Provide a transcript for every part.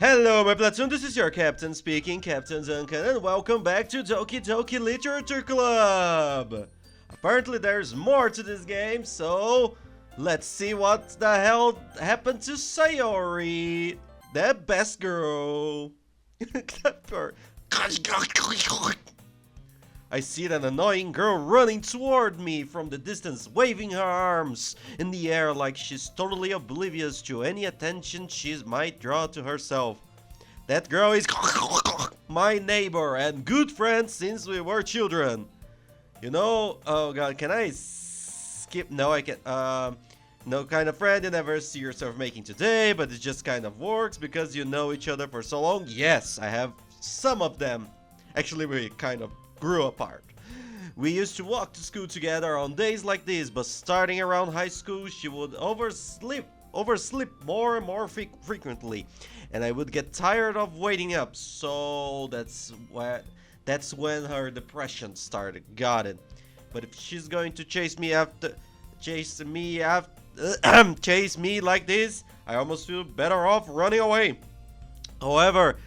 Hello, my platoon, this is your captain speaking, Captain Duncan, and welcome back to Doki Literature Club! Apparently there's more to this game, so let's see what the hell happened to Sayori, the best girl. I see that annoying girl running toward me from the distance, waving her arms in the air like she's totally oblivious to any attention she might draw to herself. That girl is my neighbor and good friend since we were children. You know, oh god, can I skip? No, I can't. No kind of friend you never see yourself making today, but it just kind of works because you know each other for so long. Yes, I have some of them. Actually, we kind of grew apart. We used to walk to school together on days like this, but starting around high school, she would oversleep more and more frequently, and I would get tired of waiting up. So that's when her depression started. Got it. But if she's going to chase me like this, I almost feel better off running away. However,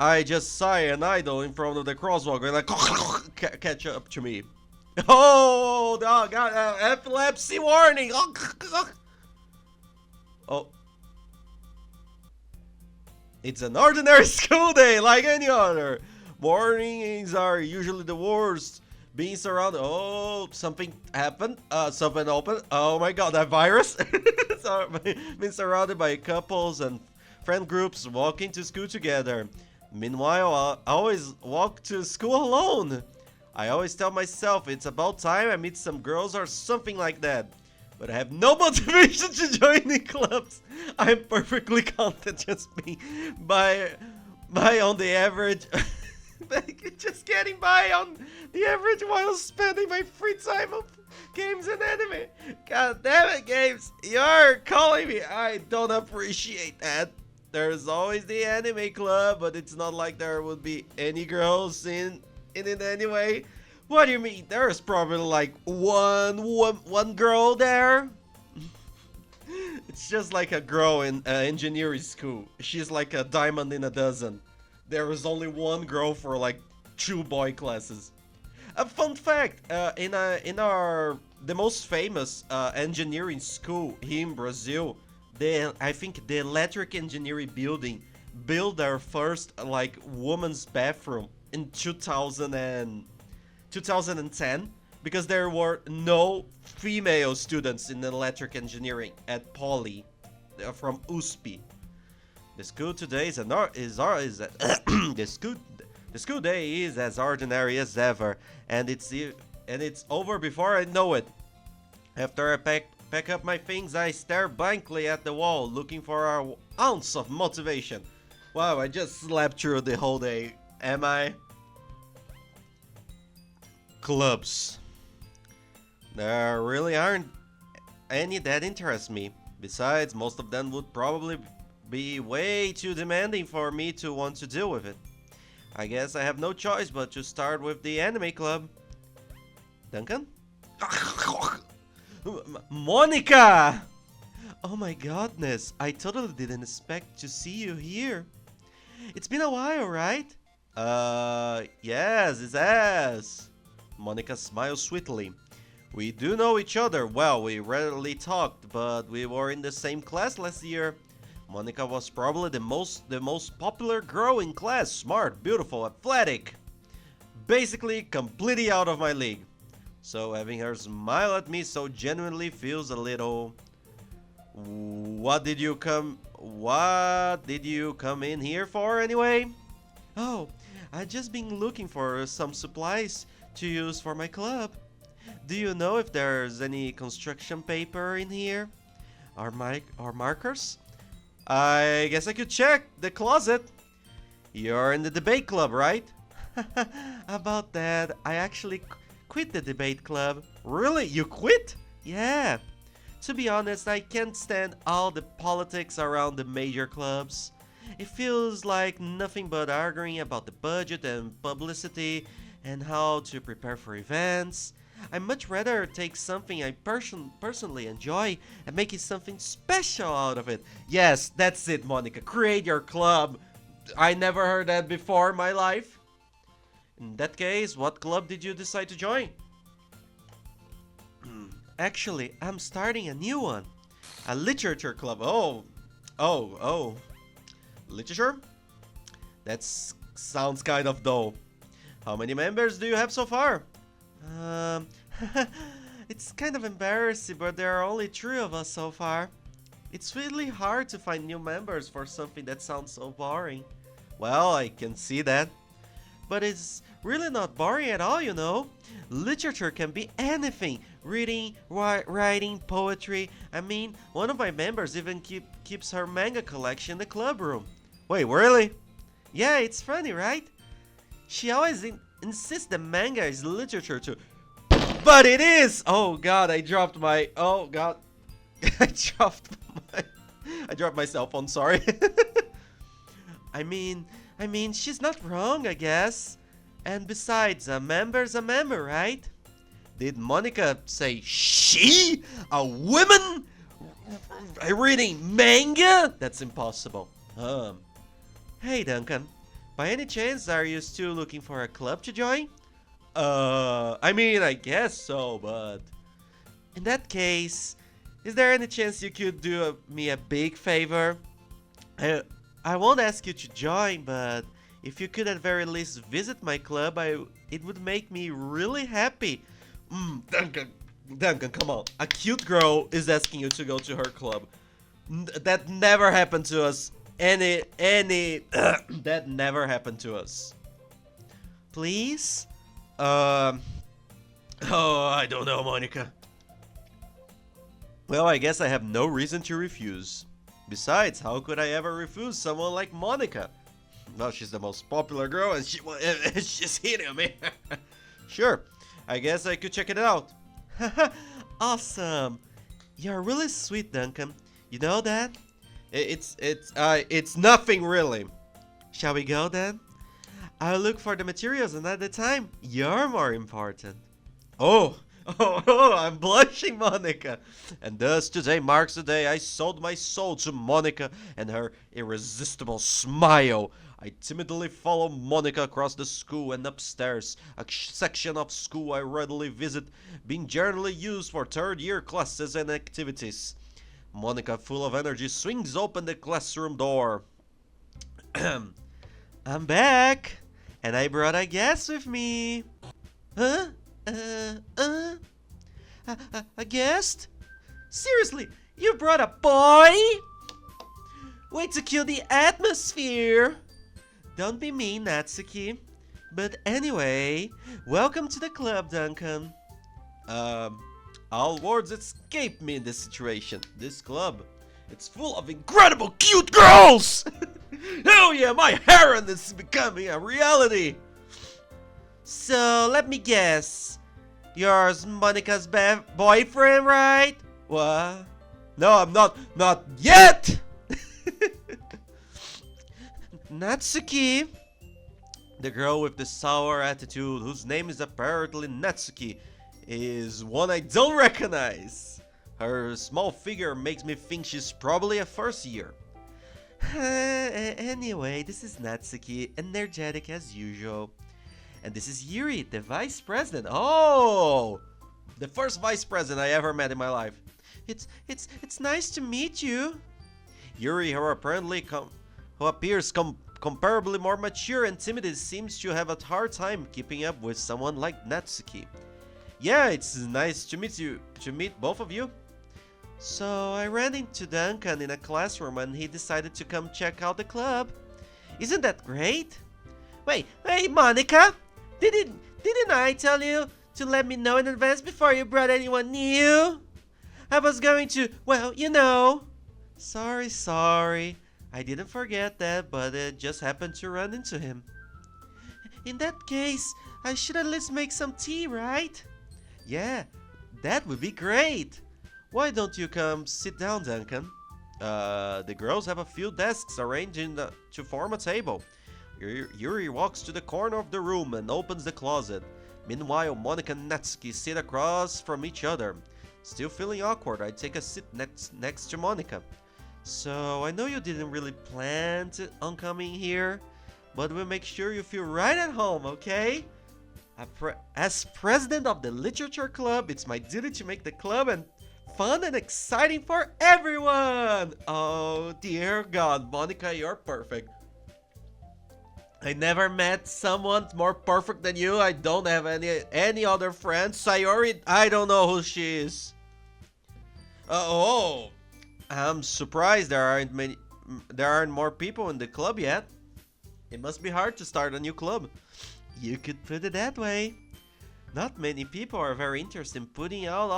I just sigh and idle in front of the crosswalk and like catch up to me. Oh, God, epilepsy warning! Oh. It's an ordinary school day like any other. Mornings are usually the worst. Being surrounded. Oh, something happened. Something opened. Oh my god, that virus. So, being surrounded by couples and friend groups walking to school together. Meanwhile, I always walk to school alone. I always tell myself it's about time I meet some girls or something like that. But I have no motivation to join any clubs. I am perfectly content just being by on the average. Just getting by on the average while spending my free time on games and anime. God damn it, games. You're calling me. I don't appreciate that. There's always the anime club, but it's not like there would be any girls in it anyway. What do you mean? There's probably like one girl there. It's just like a girl in engineering school. She's like a diamond in a dozen. There is only one girl for like 2 boy classes. A fun fact: in the most famous engineering school here in Brazil, I think the electric engineering building built their first like woman's bathroom in 2010 because there were no female students in electric engineering at Poly. They're from USP. The school today the school day is as ordinary as ever, and it's over before I know it. After I pack up my things, I stare blankly at the wall, looking for an ounce of motivation. Wow, I just slept through the whole day. Am I? Clubs. There really aren't any that interest me. Besides, most of them would probably be way too demanding for me to want to deal with it. I guess I have no choice but to start with the anime club. Duncan? Monica! Oh my goodness, I totally didn't expect to see you here. It's been a while, right? Yes, it has. Monica smiles sweetly. We do know each other well. We rarely talked, but we were in the same class last year. Monica was probably the most popular girl in class. Smart, beautiful, athletic. Basically, completely out of my league. So having her smile at me so genuinely feels a little... What did you come in here for anyway? Oh, I've just been looking for some supplies to use for my club. Do you know if there's any construction paper in here? Or markers? I guess I could check the closet. You're in the debate club, right? About that, I actually quit the debate club. Really? You quit? Yeah. To be honest, I can't stand all the politics around the major clubs. It feels like nothing but arguing about the budget and publicity and how to prepare for events. I'd much rather take something I personally enjoy and make it something special out of it. Yes, that's it, Monica. Create your club. I never heard that before in my life. In that case, what club did you decide to join? Actually, I'm starting a new one. A literature club. Oh. Literature? That sounds kind of dull. How many members do you have so far? Um, it's kind of embarrassing, but there are only 3 of us so far. It's really hard to find new members for something that sounds so boring. Well, I can see that. But it's really not boring at all, you know. Literature can be anything. Reading, writing, poetry. I mean, one of my members even keeps her manga collection in the club room. Wait, really? Yeah, it's funny, right? She always insists that manga is literature too. But it is! Oh god, I dropped my... Oh god. I dropped my cell phone, sorry. I mean, she's not wrong, I guess. And besides, a member's a member, right? Did Monica say she? A woman? Reading manga? That's impossible. Hey Duncan, by any chance are you still looking for a club to join? I mean, I guess so, but... In that case, is there any chance you could do me a big favor? I won't ask you to join, but if you could at very least visit my club, it would make me really happy. Duncan, come on. A cute girl is asking you to go to her club. That never happened to us. That never happened to us. Please? Oh, I don't know, Monica. Well, I guess I have no reason to refuse. Besides, how could I ever refuse someone like Monica? Well, she's the most popular girl and she's hitting me. Sure, I guess I could check it out. Awesome. You're really sweet, Duncan. You know that? It's nothing really. Shall we go then? I'll look for the materials another time. You're more important. Oh, I'm blushing, Monica. And thus today marks the day I sold my soul to Monica and her irresistible smile. I timidly follow Monica across the school and upstairs, a section of school I readily visit, being generally used for third-year classes and activities. Monica, full of energy, swings open the classroom door. I'm back, and I brought a guest with me. Huh? A guest? Seriously, you brought a boy? Way to kill the atmosphere. Don't be mean, Natsuki. But anyway, welcome to the club, Duncan. All words escape me in this situation. This club, it's full of incredible cute girls! Hell yeah, my harem is becoming a reality! So, let me guess. You're Monica's boyfriend, right? What? No, I'm not. Not yet! Natsuki, the girl with the sour attitude, whose name is apparently Natsuki, is one I don't recognize. Her small figure makes me think she's probably a first year. Anyway, this is Natsuki, energetic as usual. And this is Yuri, the vice president. Oh! The first vice president I ever met in my life. It's nice to meet you. Yuri, who appears comparably more mature and timid, seems to have a hard time keeping up with someone like Natsuki. Yeah, it's nice to meet both of you. So I ran into Duncan in a classroom and he decided to come check out the club. Isn't that great? Wait, hey Monica! Didn't I tell you to let me know in advance before you brought anyone new? I was going to, well, you know. Sorry. I didn't forget that, but it just happened to run into him. In that case, I should at least make some tea, right? Yeah, that would be great. Why don't you come sit down, Duncan? The girls have a few desks arranged to form a table. Yuri walks to the corner of the room and opens the closet. Meanwhile, Monica and Natsuki sit across from each other. Still feeling awkward, I take a seat next to Monica. So I know you didn't really plan on coming here, but we'll make sure you feel right at home, okay? As president of the literature club, it's my duty to make the club and fun and exciting for everyone. Oh dear God, Monica, you're perfect. I never met someone more perfect than you. I don't have any other friends. Sayori, I don't know who she is. Oh, I'm surprised there aren't more people in the club yet. It must be hard to start a new club. You could put it that way. Not many people are very interested in putting out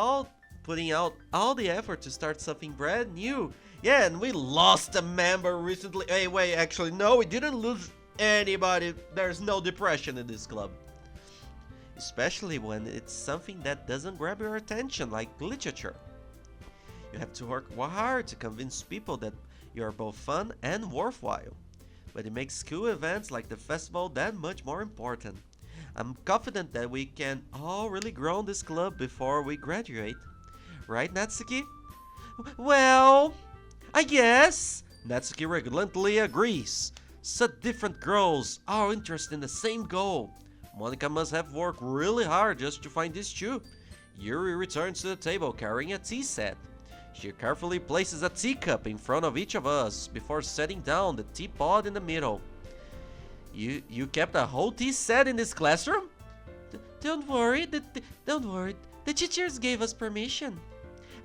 all the effort to start something brand new. Yeah, and we lost a member recently. Hey, wait, actually, no, we didn't lose anybody. There's no depression in this club. Especially when it's something that doesn't grab your attention, like literature. You have to work hard to convince people that you're both fun and worthwhile. But it makes school events like the festival that much more important. I'm confident that we can all really grow in this club before we graduate. Right, Natsuki? Well, I guess. Natsuki reluctantly agrees. Such different girls, all interested in the same goal. Monica must have worked really hard just to find this shoe. Yuri returns to the table carrying a tea set. She carefully places a teacup in front of each of us before setting down the teapot in the middle. You kept a whole tea set in this classroom? Don't worry, don't worry. The teachers gave us permission.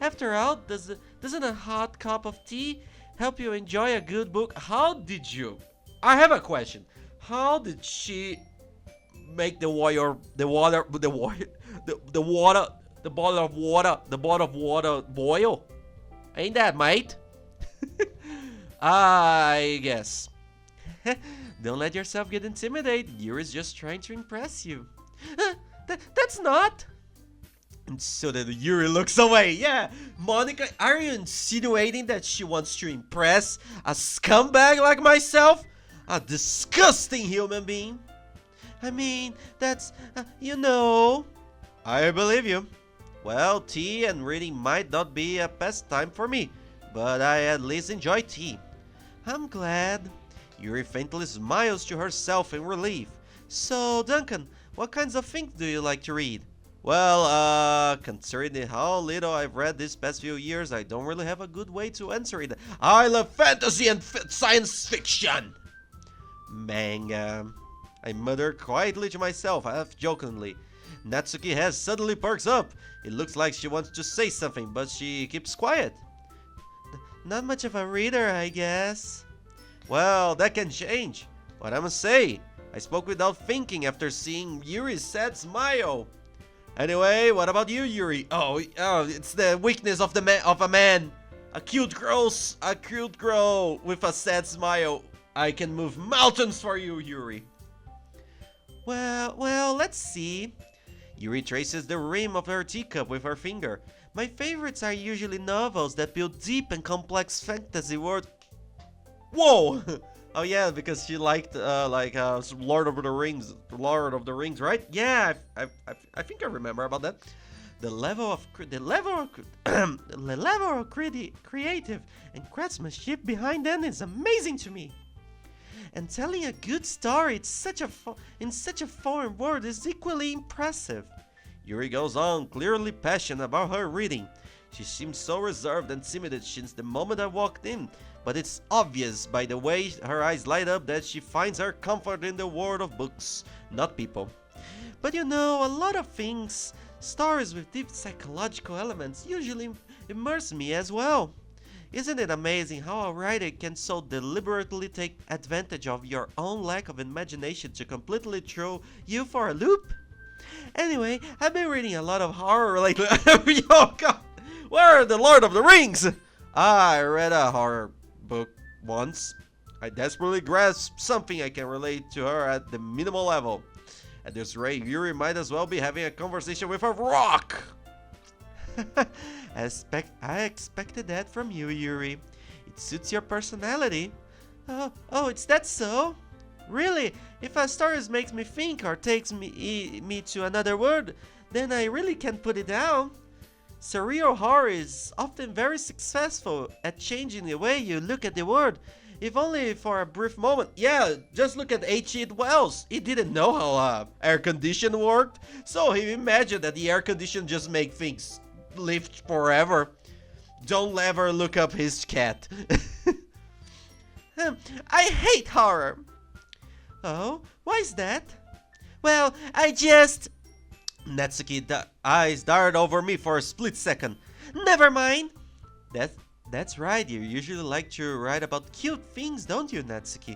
After all, doesn't a hot cup of tea help you enjoy a good book? How did you? I have a question. How did she make the bottle of water boil? Ain't that, mate? I guess. Don't let yourself get intimidated. Yuri's just trying to impress you. That's not. And so then Yuri looks away. Yeah, Monica, are you insinuating that she wants to impress a scumbag like myself? A disgusting human being? I mean, that's, I believe you. Well, tea and reading might not be a pastime for me, but I at least enjoy tea. I'm glad. Yuri faintly smiles to herself in relief. So, Duncan, what kinds of things do you like to read? Well, considering how little I've read these past few years, I don't really have a good way to answer it. I love fantasy and science fiction! Manga. I muttered quietly to myself, half jokingly. Natsuki has suddenly perks up. It looks like she wants to say something, but she keeps quiet. Not much of a reader, I guess. Well, that can change. What I must say, I spoke without thinking after seeing Yuri's sad smile. Anyway, what about you, Yuri? Oh, it's the weakness of a man. A cute girl with a sad smile. I can move mountains for you, Yuri. Well, let's see. Yuri traces the rim of her teacup with her finger. My favorites are usually novels that build deep and complex fantasy worlds. Whoa! Oh yeah, because she liked Lord of the Rings, right? Yeah, I think I remember about that. The level of creative and craftsmanship behind them is amazing to me. And telling a good story in such a foreign world is equally impressive. Yuri goes on, clearly passionate about her reading. She seems so reserved and timid since the moment I walked in, but it's obvious by the way her eyes light up that she finds her comfort in the world of books, not people. But a lot of things, stories with deep psychological elements usually immerse me as well. Isn't it amazing how a writer can so deliberately take advantage of your own lack of imagination to completely throw you for a loop? Anyway, I've been reading a lot of horror lately. Oh God, where are the Lord of the Rings? I read a horror book once. I desperately grasped something I can relate to her at the minimal level. At this rate, Yuri might as well be having a conversation with a rock. I expected that from you, Yuri. It suits your personality. Oh, it's that so? Really? If a story makes me think or takes me to another world, then I really can't put it down. Surreal horror is often very successful at changing the way you look at the world, if only for a brief moment. Yeah, just look at H.G. Wells. He didn't know how air condition worked, so he imagined that the air condition just make things live forever. Don't ever look up his cat. I hate horror. Oh, why is that? Well, I just... Natsuki's eyes darted over me for a split second. Never mind. That's right. You usually like to write about cute things, don't you, Natsuki?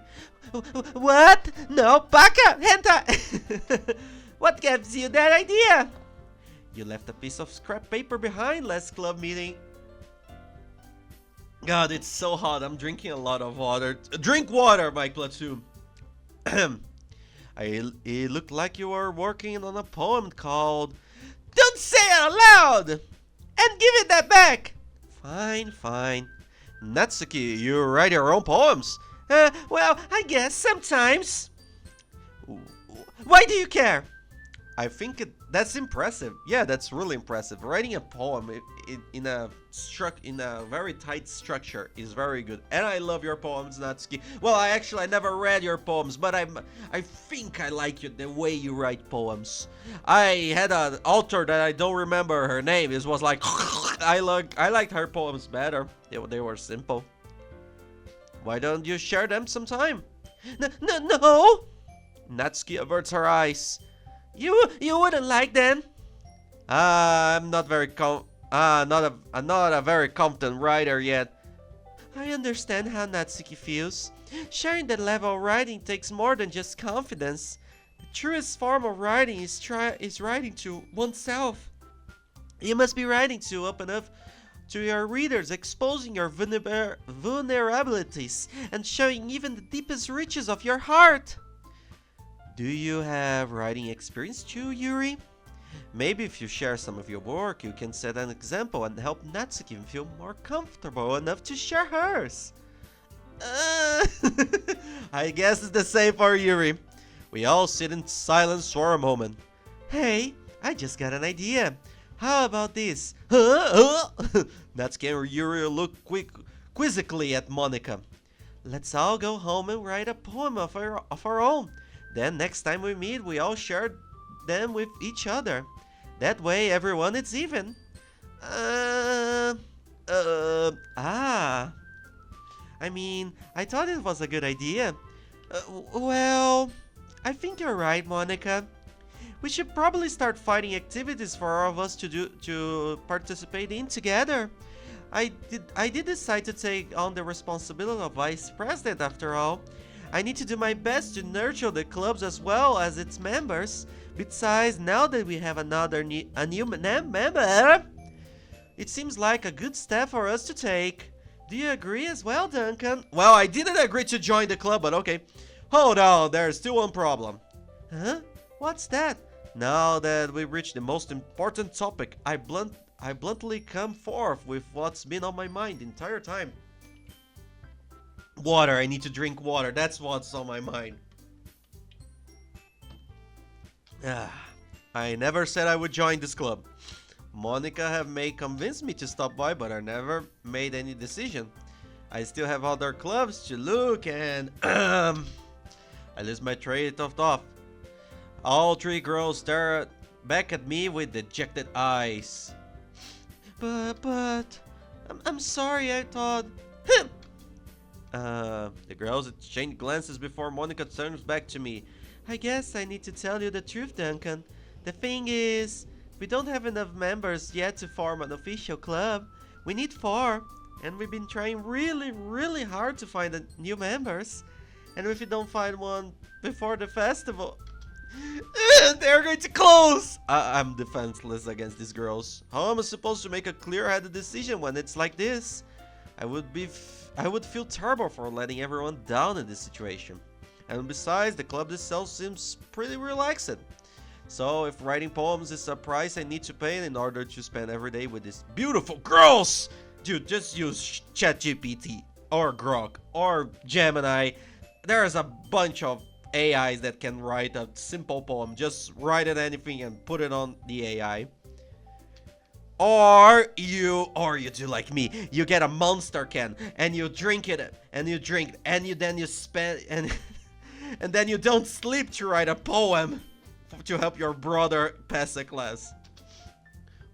What? No, baka! Hentai! What gives you that idea? You left a piece of scrap paper behind last club meeting. God, it's so hot. I'm drinking a lot of water. Drink water, my platoon. It looked like you were working on a poem called... Don't say it out loud! And give it that back! Fine, fine. Natsuki, you write your own poems? Well, I guess sometimes. Why do you care? I think that's impressive. Yeah, that's really impressive. Writing a poem in a very tight structure is very good. And I love your poems, Natsuki. Well, I never read your poems, but I think I like the way you write poems. I had an author that I don't remember her name. It was like I liked her poems better. They were simple. Why don't you share them sometime? No. Natsuki averts her eyes. You wouldn't like them. I'm not a very confident writer yet. I understand how Natsuki feels. Sharing that level of writing takes more than just confidence. The truest form of writing is writing to oneself. You must be writing to open up to your readers, exposing your vulnerabilities and showing even the deepest reaches of your heart. Do you have writing experience too, Yuri? Maybe if you share some of your work, you can set an example and help Natsuki feel more comfortable enough to share hers. I guess it's the same for Yuri. We all sit in silence for a moment. Hey, I just got an idea. How about this? Natsuki and Yuri look quizzically at Monika. Let's all go home and write a poem of our own. Then next time we meet, we all share them with each other. That way everyone is even. I mean, I thought it was a good idea. Well, I think you're right, Monika. We should probably start finding activities for all of us to participate in together. I did decide to take on the responsibility of vice president after all. I need to do my best to nurture the clubs as well as its members. Besides, now that we have a new member, it seems like a good step for us to take. Do you agree as well, Duncan? Well, I didn't agree to join the club, but okay. Hold on, there's still one problem. Huh? What's that? Now that we've reached the most important topic, I bluntly come forth with what's been on my mind the entire time. Water, I need to drink water. That's what's on my mind. I never said I would join this club. Monika may convince me to stop by, but I never made any decision. I still have other clubs to look and I lose my train of thought. All three girls stare back at me with dejected eyes. But I'm sorry, I thought. The girls exchange glances before Monika turns back to me. I guess I need to tell you the truth, Duncan. The thing is, we don't have enough members yet to form an official club. We need 4, and we've been trying really hard to find new members. And if we don't find one before the festival, they're going to close! I'm defenseless against these girls. How am I supposed to make a clear-headed decision when it's like this? I would feel terrible for letting everyone down in this situation. And besides, the club itself seems pretty relaxed. So if writing poems is a price I need to pay in order to spend every day with these beautiful girls, dude, just use ChatGPT or Grok or Gemini. There's a bunch of AIs that can write a simple poem. Just write it anything and put it on the AI. Or you do like me. You get a monster can and you drink it and you drink and then you spend and and then you don't sleep to write a poem to help your brother pass a class.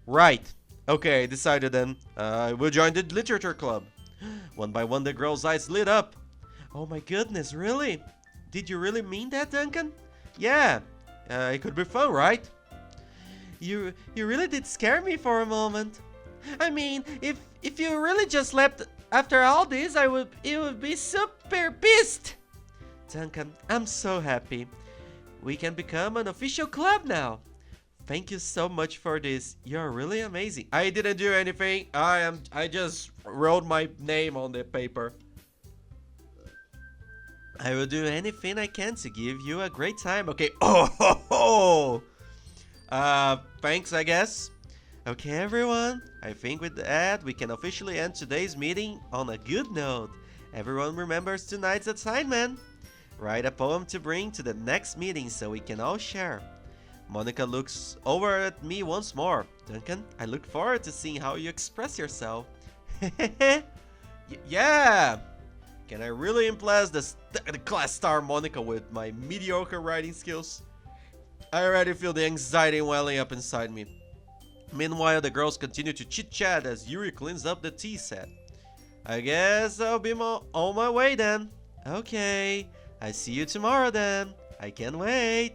Right. Okay, decided then. We'll join the literature club. One by one, the girl's eyes lit up. Oh my goodness, really? Did you really mean that, Duncan? Yeah. It could be fun, right? You really did scare me for a moment. I mean, if you really just left after all this, it would be super pissed. Duncan, I'm so happy. We can become an official club now. Thank you so much for this. You're really amazing. I didn't do anything. I just wrote my name on the paper. I will do anything I can to give you a great time. Okay. Oh ho ho. Thanks, I guess. Okay, everyone. I think with that, we can officially end today's meeting on a good note. Everyone remembers tonight's assignment. Write a poem to bring to the next meeting so we can all share. Monica looks over at me once more. Duncan, I look forward to seeing how you express yourself. Yeah! Can I really impress the class star Monica with my mediocre writing skills? I already feel the anxiety welling up inside me. Meanwhile, the girls continue to chit-chat as Yuri cleans up the tea set. I guess I'll be on my way then. Okay, I see you tomorrow then. I can't wait.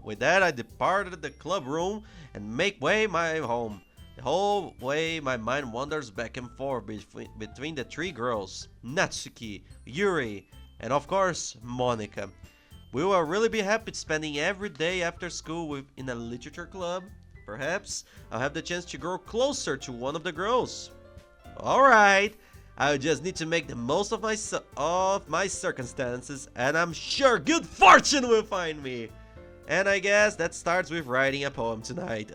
With that, I departed the club room and make way my home. The whole way, my mind wanders back and forth between the three girls, Natsuki, Yuri, and of course, Monica. We will really be happy spending every day after school in a literature club. Perhaps I'll have the chance to grow closer to one of the girls. Alright, I just need to make the most of my circumstances, and I'm sure good fortune will find me. And I guess that starts with writing a poem tonight.